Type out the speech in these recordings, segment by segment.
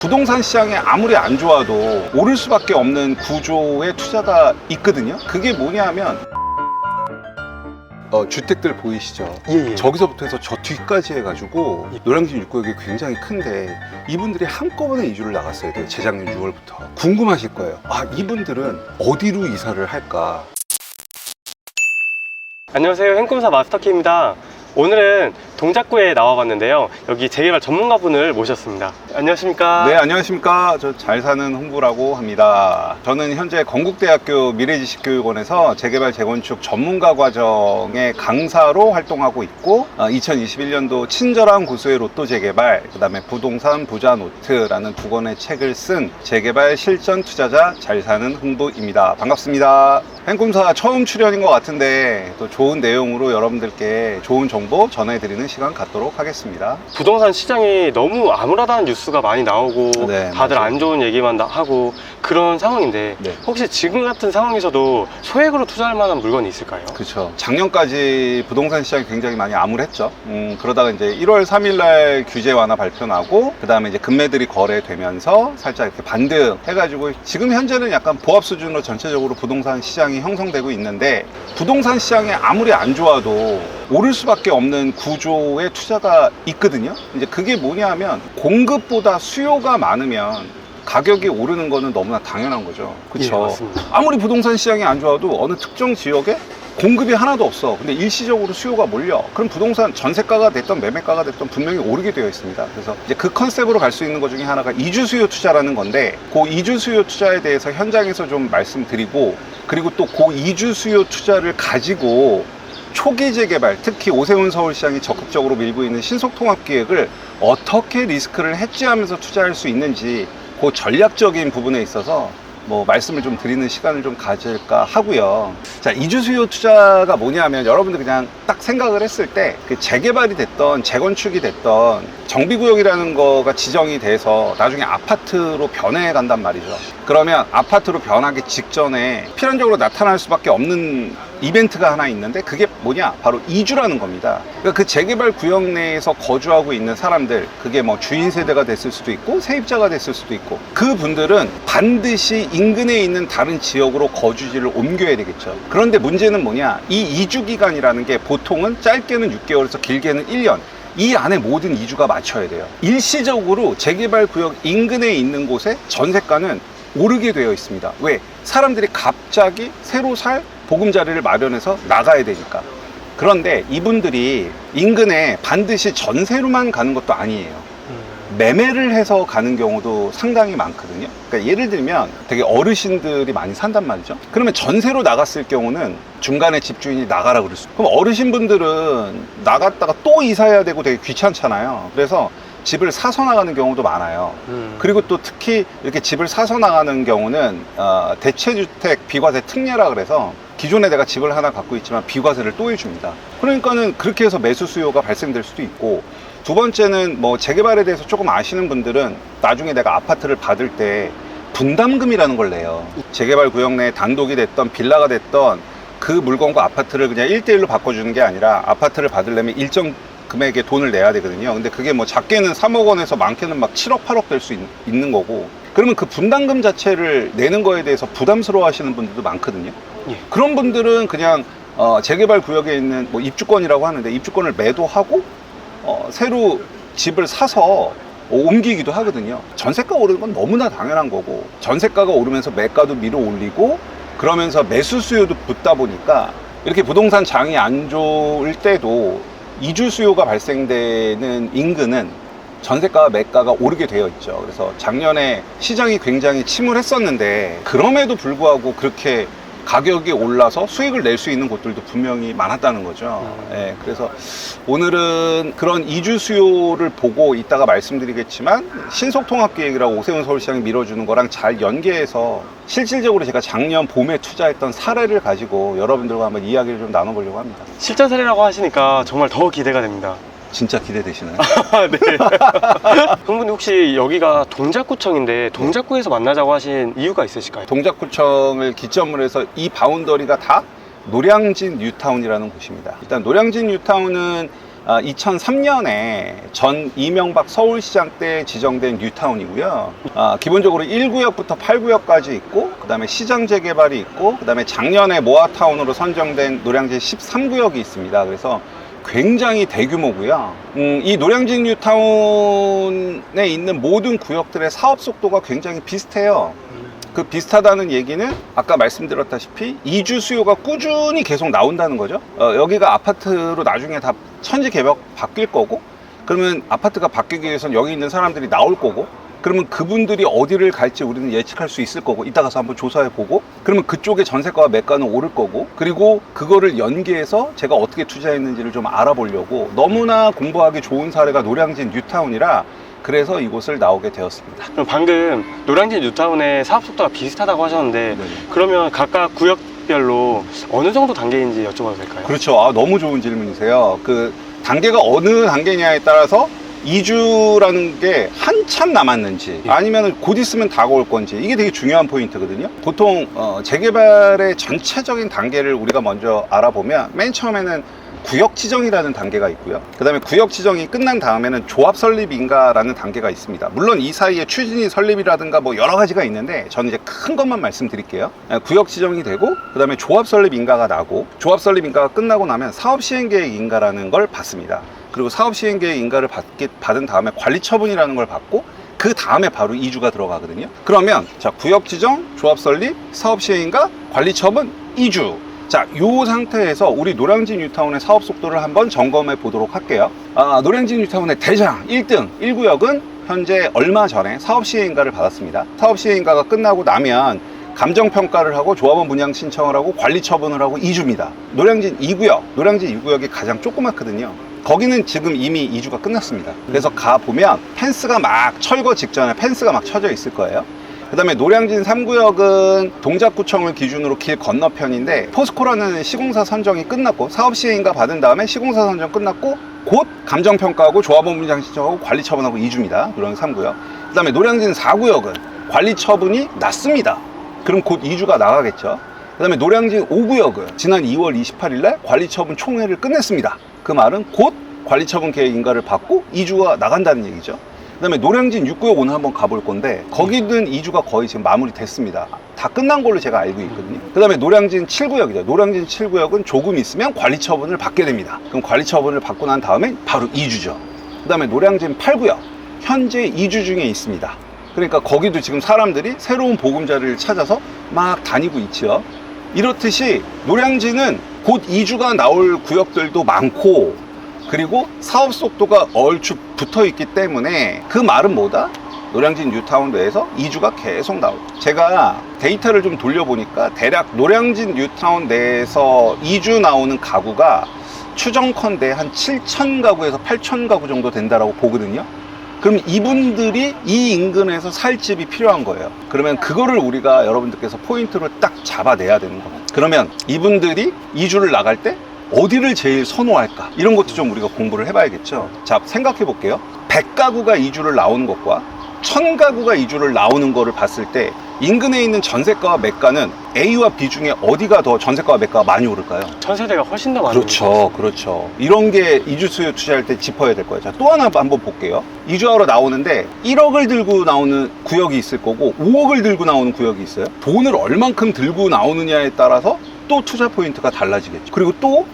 부동산 시장이 아무리 안 좋아도 오를 수밖에 없는 구조의 투자가 있거든요. 그게 뭐냐면 주택들 보이시죠? 예. 저기서부터 해서 저 뒤까지 해가지고 노량진 육구역이 굉장히 큰데 이분들이 한꺼번에 이주를 나갔어야 돼요. 재작년 6월부터. 궁금하실 거예요. 아, 이분들은 어디로 이사를 할까? 안녕하세요, 행꿈사 마스터키입니다. 오늘은 동작구에 나와봤는데요, 여기 재개발 전문가분을 모셨습니다. 안녕하십니까? 네, 안녕하십니까. 저 잘 사는 홍부라고 합니다. 저는 현재 건국대학교 미래지식교육원에서 재개발 재건축 전문가 과정의 강사로 활동하고 있고 2021년도 친절한 고수의 로또 재개발, 그 다음에 부동산 부자 노트라는 두 권의 책을 쓴 재개발 실전 투자자 잘 사는 홍부입니다. 반갑습니다. 행꿈사 처음 출연인 것 같은데 또 좋은 내용으로 여러분들께 좋은 정보 전해드리는 시간 갖도록 하겠습니다. 부동산 시장이 너무 암울하다는 뉴스가 많이 나오고 네, 다들 맞아요. 안 좋은 얘기만 하고 그런 상황인데 네. 혹시 지금 같은 상황에서도 소액으로 투자할 만한 물건이 있을까요? 그렇죠. 작년까지 부동산 시장이 굉장히 많이 암울했죠. 그러다가 이제 1월 3일 날 규제 완화 발표 나고 그 다음에 이제 금매들이 거래되면서 살짝 이렇게 반등 해가지고 지금 현재는 약간 보합 수준으로 전체적으로 부동산 시장이 형성되고 있는데, 부동산 시장이 아무리 안 좋아도 오를 수밖에 없는 구조의 투자가 있거든요. 이제 그게 뭐냐면 공급보다 수요가 많으면 가격이 오르는 거는 너무나 당연한 거죠. 그렇죠. 예, 맞습니다. 아무리 부동산 시장이 안 좋아도 어느 특정 지역에 공급이 하나도 없어. 근데 일시적으로 수요가 몰려. 그럼 부동산 전세가가 됐던 매매가가 됐던 분명히 오르게 되어 있습니다. 그래서 이제 그 컨셉으로 갈 수 있는 것 중에 하나가 이주 수요 투자라는 건데, 그 이주 수요 투자에 대해서 현장에서 좀 말씀드리고, 그리고 또 그 이주 수요 투자를 가지고 초기 재개발, 특히 오세훈 서울시장이 적극적으로 밀고 있는 신속통합기획을 어떻게 리스크를 해지하면서 투자할 수 있는지, 그 전략적인 부분에 있어서 뭐 말씀을 좀 드리는 시간을 좀 가질까 하고요. 자, 이주 수요 투자가 뭐냐면 여러분들 그냥 딱 생각을 했을 때 그 재개발이 됐던 재건축이 됐던 정비구역이라는 거가 지정이 돼서 나중에 아파트로 변해 간단 말이죠. 그러면 아파트로 변하기 직전에 필연적으로 나타날 수밖에 없는 이벤트가 하나 있는데, 그게 뭐냐? 바로 이주라는 겁니다. 그러니까 그 재개발 구역 내에서 거주하고 있는 사람들, 그게 뭐 주인 세대가 됐을 수도 있고 세입자가 됐을 수도 있고, 그 분들은 반드시 인근에 있는 다른 지역으로 거주지를 옮겨야 되겠죠. 그런데 문제는 뭐냐? 이 이주 기간이라는 게 보통은 짧게는 6개월에서 길게는 1년. 이 안에 모든 이주가 맞춰야 돼요. 일시적으로 재개발 구역 인근에 있는 곳에 전세가는 오르게 되어 있습니다. 왜? 사람들이 갑자기 새로 살 보금자리를 마련해서 나가야 되니까. 그런데 이분들이 인근에 반드시 전세로만 가는 것도 아니에요. 매매를 해서 가는 경우도 상당히 많거든요. 그러니까 예를 들면 되게 어르신들이 많이 산단 말이죠. 그러면 전세로 나갔을 경우는 중간에 집주인이 나가라 그럴 수 있어요. 그럼 어르신분들은 나갔다가 또 이사해야 되고 되게 귀찮잖아요. 그래서 집을 사서 나가는 경우도 많아요. 그리고 또 특히 이렇게 집을 사서 나가는 경우는 대체주택 비과세 특례라 그래서 기존에 내가 집을 하나 갖고 있지만 비과세를 또 해줍니다. 그러니까는 그렇게 해서 매수 수요가 발생될 수도 있고, 두 번째는 뭐 재개발에 대해서 조금 아시는 분들은 나중에 내가 아파트를 받을 때 분담금이라는 걸 내요. 재개발 구역 내에 단독이 됐던 빌라가 됐던 그 물건과 아파트를 그냥 1대1로 바꿔주는 게 아니라 아파트를 받으려면 일정 금액의 돈을 내야 되거든요. 근데 그게 뭐 작게는 3억 원에서 많게는 막 7억 8억 될 수 있는 거고, 그러면 그 분담금 자체를 내는 거에 대해서 부담스러워 하시는 분들도 많거든요. 예. 그런 분들은 그냥 재개발 구역에 있는 뭐 입주권이라고 하는데 입주권을 매도하고 새로 집을 사서 옮기기도 하거든요. 전세가 오르는 건 너무나 당연한 거고, 전세가가 오르면서 매가도 밀어 올리고 그러면서 매수 수요도 붙다 보니까 이렇게 부동산 장이 안 좋을 때도 이주 수요가 발생되는 인근은 전세가와 매가가 오르게 되어 있죠. 그래서 작년에 시장이 굉장히 침울했었는데 그럼에도 불구하고 그렇게 가격이 올라서 수익을 낼 수 있는 곳들도 분명히 많았다는 거죠. 네, 그래서 오늘은 그런 이주 수요를 보고 이따가 말씀드리겠지만, 신속통합기획이라고 오세훈 서울시장이 밀어주는 거랑 잘 연계해서 실질적으로 제가 작년 봄에 투자했던 사례를 가지고 여러분들과 한번 이야기를 좀 나눠보려고 합니다. 실전 사례라고 하시니까 정말 더 기대가 됩니다. 진짜 기대되시나요? 네. 형님 혹시 여기가 동작구청인데 동작구에서 만나자고 하신 이유가 있으실까요? 동작구청을 기점으로 해서 이 바운더리가 다 노량진 뉴타운이라는 곳입니다. 일단 노량진 뉴타운은 2003년에 전 이명박 서울시장 때 지정된 뉴타운이고요. 기본적으로 1구역부터 8구역까지 있고, 그 다음에 시장 재개발이 있고, 그 다음에 작년에 모아타운으로 선정된 노량진 13구역이 있습니다. 그래서 굉장히 대규모고요. 이 노량진 뉴타운에 있는 모든 구역들의 사업 속도가 굉장히 비슷해요. 그 비슷하다는 얘기는 아까 말씀드렸다시피 이주 수요가 꾸준히 계속 나온다는 거죠. 여기가 아파트로 나중에 다 천지개벽 바뀔 거고, 그러면 아파트가 바뀌기 위해서는 여기 있는 사람들이 나올 거고, 그러면 그분들이 어디를 갈지 우리는 예측할 수 있을 거고, 이따 가서 한번 조사해 보고, 그러면 그쪽에 전세가와 매가는 오를 거고, 그리고 그거를 연계해서 제가 어떻게 투자했는지를 좀 알아보려고 너무나 공부하기 좋은 사례가 노량진 뉴타운이라 그래서 이곳을 나오게 되었습니다. 그럼 방금 노량진 뉴타운의 사업 속도가 비슷하다고 하셨는데 네. 그러면 각각 구역별로 어느 정도 단계인지 여쭤봐도 될까요? 그렇죠. 너무 좋은 질문이세요. 그 단계가 어느 단계냐에 따라서 이주라는 게 한참 남았는지 아니면 곧 있으면 다가올 건지, 이게 되게 중요한 포인트거든요. 보통 재개발의 전체적인 단계를 우리가 먼저 알아보면 맨 처음에는 구역 지정이라는 단계가 있고요. 그 다음에 구역 지정이 끝난 다음에는 조합 설립인가라는 단계가 있습니다. 물론 이 사이에 추진이 설립이라든가 뭐 여러 가지가 있는데 저는 이제 큰 것만 말씀드릴게요. 구역 지정이 되고, 그 다음에 조합 설립인가가 나고, 조합 설립인가가 끝나고 나면 사업 시행계획 인가라는 걸 받습니다. 그리고 사업 시행계획 인가를 받은 다음에 관리 처분이라는 걸 받고, 그 다음에 바로 이주가 들어가거든요. 그러면 자, 구역 지정, 조합 설립, 사업 시행인가, 관리 처분, 이주. 자, 이 상태에서 우리 노량진 뉴타운의 사업 속도를 한번 점검해 보도록 할게요. 노량진 뉴타운의 대장 1등 1구역은 현재 얼마 전에 사업 시행인가를 받았습니다. 사업 시행인가가 끝나고 나면 감정평가를 하고 조합원 분양 신청을 하고 관리 처분을 하고 이주입니다. 노량진 2구역이 가장 조그맣거든요. 거기는 지금 이미 이주가 끝났습니다. 그래서 가보면 펜스가 막 철거 직전에 펜스가 막 쳐져 있을 거예요. 그 다음에 노량진 3구역은 동작구청을 기준으로 길 건너편인데, 포스코라는 시공사 선정이 끝났고 사업 시행인가 받은 다음에 시공사 선정 끝났고 곧 감정평가하고 조합원 분양 신청하고 관리 처분하고 이주입니다. 노량진 3구역. 그 다음에 노량진 4구역은 관리 처분이 났습니다. 그럼 곧 이주가 나가겠죠. 그 다음에 노량진 5구역은 지난 2월 28일 날 관리 처분 총회를 끝냈습니다. 그 말은 곧 관리 처분 계획 인가를 받고 이주가 나간다는 얘기죠. 그 다음에 노량진 6구역 오늘 한번 가볼 건데, 거기는 이주가 거의 지금 마무리됐습니다. 다 끝난 걸로 제가 알고 있거든요. 그 다음에 노량진 7구역이죠. 노량진 7구역은 조금 있으면 관리 처분을 받게 됩니다. 그럼 관리 처분을 받고 난 다음에 바로 이주죠. 그 다음에 노량진 8구역, 현재 이주 중에 있습니다. 그러니까 거기도 지금 사람들이 새로운 보금자리를 찾아서 막 다니고 있죠. 이렇듯이 노량진은 곧 이주가 나올 구역들도 많고, 그리고 사업 속도가 얼추 붙어 있기 때문에 그 말은 뭐다? 노량진 뉴타운 내에서 이주가 계속 나오죠. 제가 데이터를 좀 돌려보니까 대략 노량진 뉴타운 내에서 이주 나오는 가구가 추정컨대 한 7,000 가구에서 8,000 가구 정도 된다라고 보거든요. 그럼 이분들이 이 인근에서 살 집이 필요한 거예요. 그러면 그거를 우리가 여러분들께서 포인트로 딱 잡아내야 되는 겁니다. 그러면 이분들이 이주를 나갈 때 어디를 제일 선호할까? 이런 것도 좀 우리가 공부를 해봐야겠죠. 자, 생각해 볼게요. 100가구가 이주를 나오는 것과 1000가구가 이주를 나오는 거를 봤을 때 인근에 있는 전세가와 매가는 A와 B 중에 어디가 더 전세가와 매가가 많이 오를까요? 전세대가 훨씬 더 많은 그렇죠, 그렇죠. 이런 게 이주 수요 투자할 때 짚어야 될 거예요. 자, 또 하나 한번 볼게요. 이주하러 나오는데 1억을 들고 나오는 구역이 있을 거고 5억을 들고 나오는 구역이 있어요. 돈을 얼만큼 들고 나오느냐에 따라서 또 투자 포인트가 달라지겠죠. 그리고 또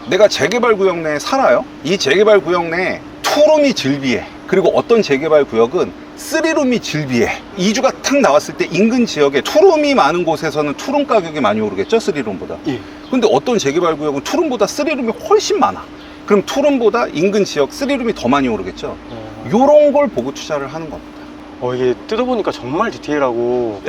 내가 재개발 구역 내에 살아요. 이 재개발 구역 내에 투룸이 즐비해. 그리고 어떤 재개발 구역은 3룸이 즐비해. 이주가 탁 나왔을 때 인근 지역에 투룸이 많은 곳에서는 투룸 가격이 많이 오르겠죠, 3룸보다. 예. 근데 어떤 재개발 구역은 투룸보다 3룸이 훨씬 많아. 그럼 투룸보다 인근 지역 3룸이 더 많이 오르겠죠. 요런 걸 보고 투자를 하는 겁니다. 이게 뜯어보니까 정말 디테일하고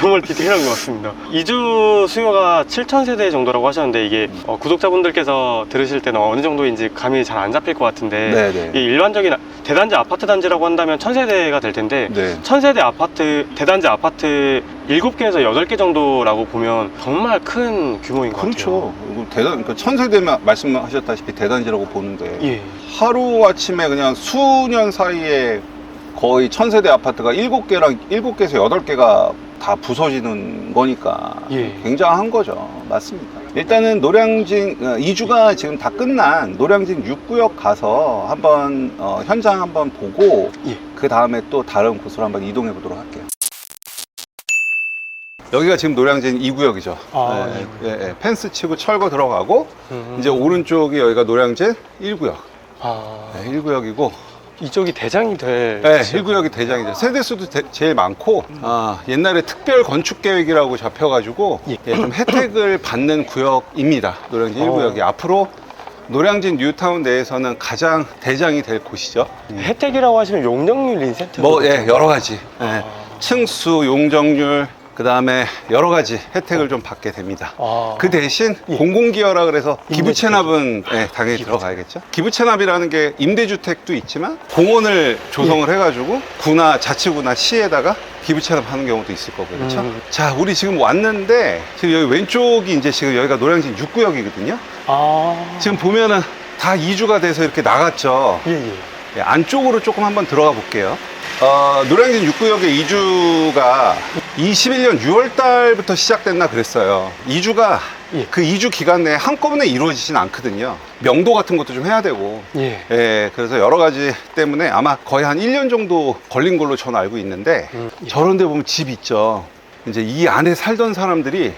정말 디테일한 것 같습니다. 이주 수요가 7,000세대 정도라고 하셨는데 이게 구독자분들께서 들으실 때는 어느 정도인지 감이 잘 안 잡힐 것 같은데 네네. 이 일반적인 대단지 아파트 단지라고 한다면 1,000세대가 될 텐데 네. 1,000세대 아파트, 대단지 아파트 7개에서 8개 정도라고 보면 정말 큰 규모인 것 그렇죠. 같아요. 그러니까 1000세대면 말씀하셨다시피 대단지라고 보는데 예. 하루아침에 그냥 수년 사이에 거의 1000세대 아파트가 7개에서 8개가 다 부서지는 거니까 예. 굉장한 거죠. 맞습니다. 일단은 노량진 이주가 지금 다 끝난 노량진 6구역 가서 한번 현장 한번 보고 예. 그 다음에 또 다른 곳으로 한번 이동해 보도록 할게요. 여기가 지금 노량진 2구역이죠. 아, 펜스 치고 철거 들어가고 이제 오른쪽이 여기가 노량진 1구역. 아, 1구역이고 이쪽이 대장이 될. 네, 1구역이 대장이죠. 세대수도 제일 많고 옛날에 특별 건축 계획이라고 잡혀가지고 좀 혜택을 받는 구역입니다. 노량진 1구역이 앞으로 노량진 뉴타운 내에서는 가장 대장이 될 곳이죠. 혜택이라고 하시면 용적률 인센티브. 뭐 여러 가지 층수, 용적률, 그 다음에 여러 가지 혜택을 좀 받게 됩니다. 그 대신 공공기여라 그래서 기부채납은 당연히 들어가야겠죠. 기부채납이라는 게 임대주택도 있지만 공원을 조성을 해가지고 구나 자치구나 시에다가 기부채납하는 경우도 있을 거고요. 그렇죠? 자, 우리 지금 왔는데 지금 여기 왼쪽이 이제 지금 여기가 노량진 6구역이거든요. 지금 보면은 다 이주가 돼서 이렇게 나갔죠. 안쪽으로 조금 한번 들어가 볼게요. 노량진 6구역의 이주가 21년 6월 달부터 시작됐나 그랬어요. 이주가 그 이주 기간 내에 한꺼번에 이루어지진 않거든요. 명도 같은 것도 좀 해야 되고. 그래서 여러 가지 때문에 아마 거의 한 1년 정도 걸린 걸로 저는 알고 있는데 저런 데 보면 집 있죠. 이제 이 안에 살던 사람들이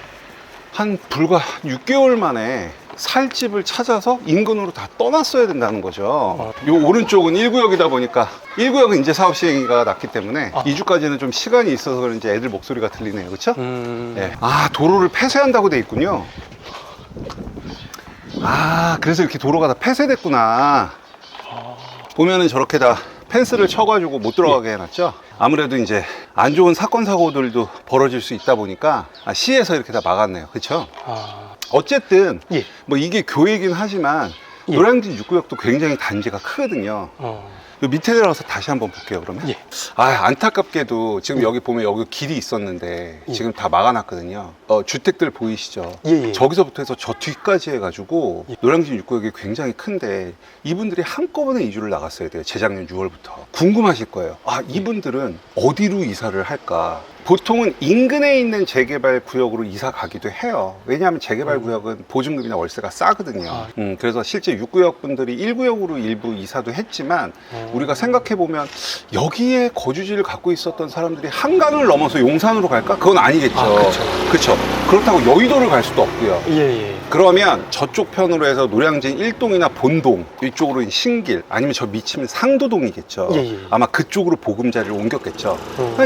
한 불과 6개월 만에 살 집을 찾아서 인근으로 다 떠났어야 된다는 거죠. 요 오른쪽은 1구역이다 보니까 1구역은 이제 사업 시행이 났기 때문에 2주까지는 좀 시간이 있어서 그런지 애들 목소리가 들리네요. 그렇죠? 도로를 폐쇄한다고 돼 있군요. 그래서 이렇게 도로가 다 폐쇄됐구나. 보면은 저렇게 다 펜스를 쳐가지고 못 들어가게 해놨죠. 아무래도 이제 안 좋은 사건 사고들도 벌어질 수 있다 보니까 시에서 이렇게 다 막았네요. 그렇죠? 어쨌든 뭐 이게 교회이긴 하지만 노량진 6구역도 굉장히 단지가 크거든요. 요 밑에 들어가서 다시 한번 볼게요. 그러면 안타깝게도 지금 여기 보면 여기 길이 있었는데 지금 다 막아놨거든요. 주택들 보이시죠? 저기서부터 해서 저 뒤까지 해가지고 노량진 6구역이 굉장히 큰데 이분들이 한꺼번에 이주를 나갔어야 돼요. 재작년 6월부터. 궁금하실 거예요. 이분들은 어디로 이사를 할까? 보통은 인근에 있는 재개발 구역으로 이사 가기도 해요. 왜냐하면 재개발 구역은 보증금이나 월세가 싸거든요. 그래서 실제 6구역 분들이 1구역으로 일부 이사도 했지만 우리가 생각해보면 여기에 거주지를 갖고 있었던 사람들이 한강을 넘어서 용산으로 갈까? 그건 아니겠죠. 그렇죠. 그렇다고 여의도를 갈 수도 없고요. 그러면 저쪽 편으로 해서 노량진 1동이나 본동 이쪽으로 신길 아니면 저 밑이면 상도동이겠죠. 아마 그쪽으로 보금자리를 옮겼겠죠.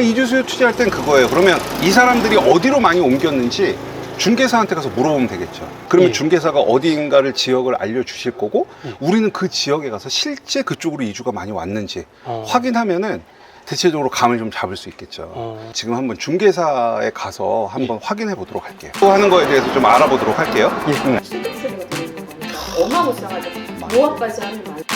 이주수요 투자할 땐 그거예요. 그러면 이 사람들이 어디로 많이 옮겼는지 중개사한테 가서 물어보면 되겠죠. 그러면 중개사가 어디인가를 지역을 알려주실 거고 우리는 그 지역에 가서 실제 그쪽으로 이주가 많이 왔는지 확인하면은 대체적으로 감을 좀 잡을 수 있겠죠. 지금 한번 중개사에 가서 한번 확인해 보도록 할게요. 또 하는 거에 대해서 좀 알아보도록 할게요. 소득세가 어마무시하죠. 모아까지 하는 말.